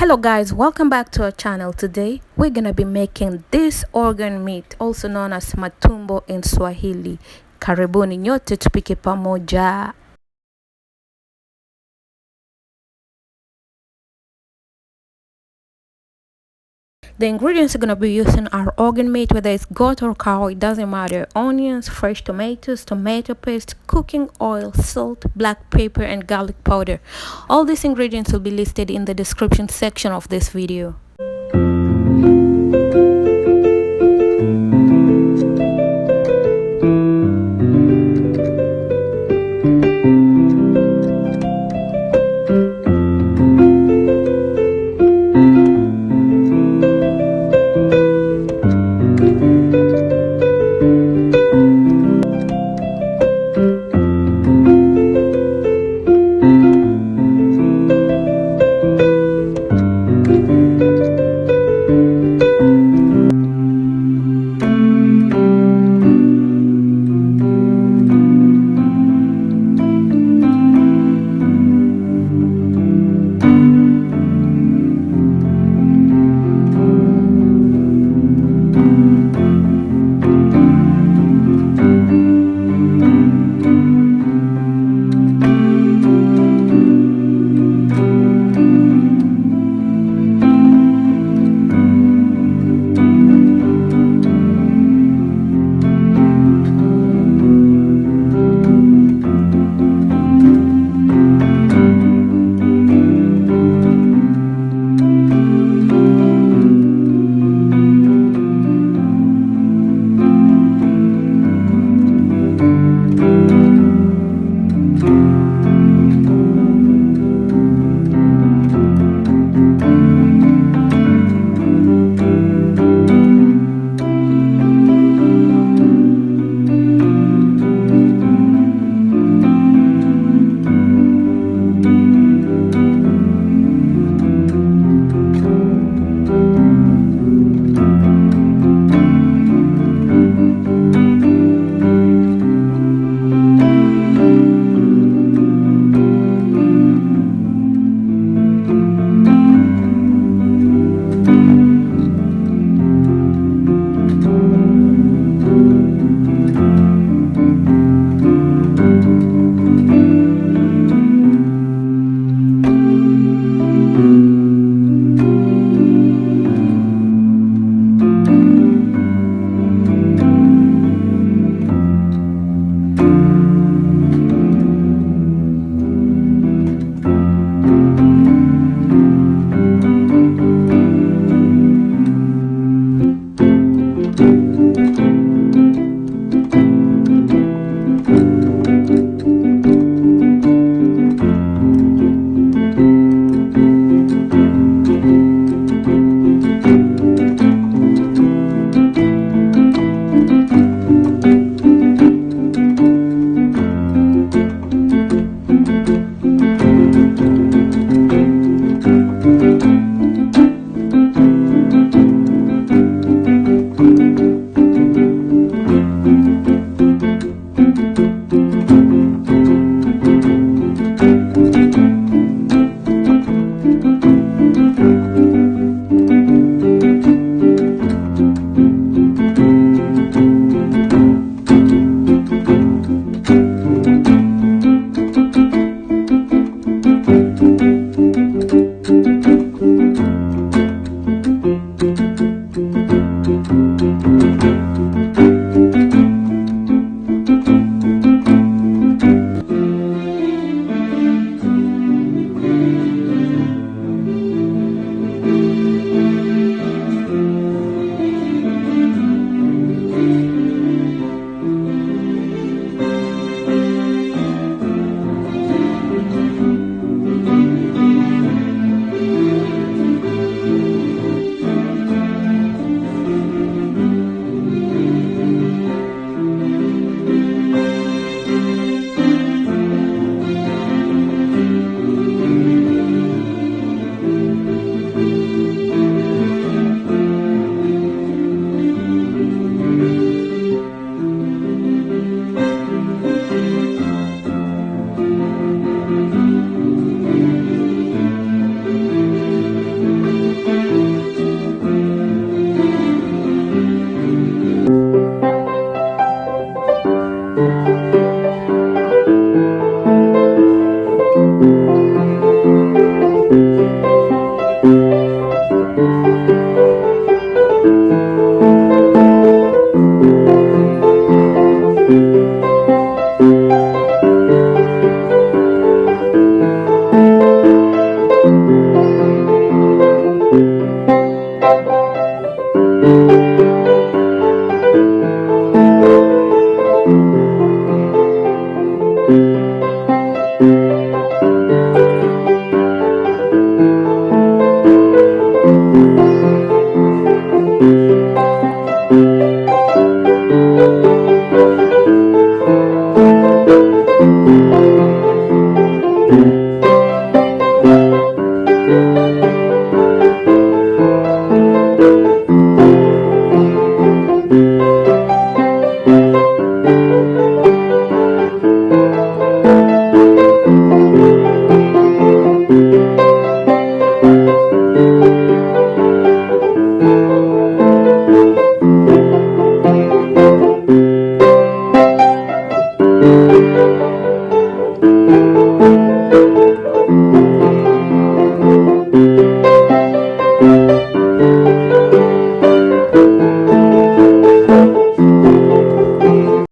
Hello guys, welcome back to our channel. Today we're gonna be making this organ meat, also known as matumbo in Swahili. Karibuni nyote tupike pamoja. The ingredients we're gonna be using are organ meat, whether it's goat or cow, it doesn't matter. Onions, fresh tomatoes, tomato paste, cooking oil, salt, black pepper, and garlic powder. All these ingredients will be listed in the description section of this video.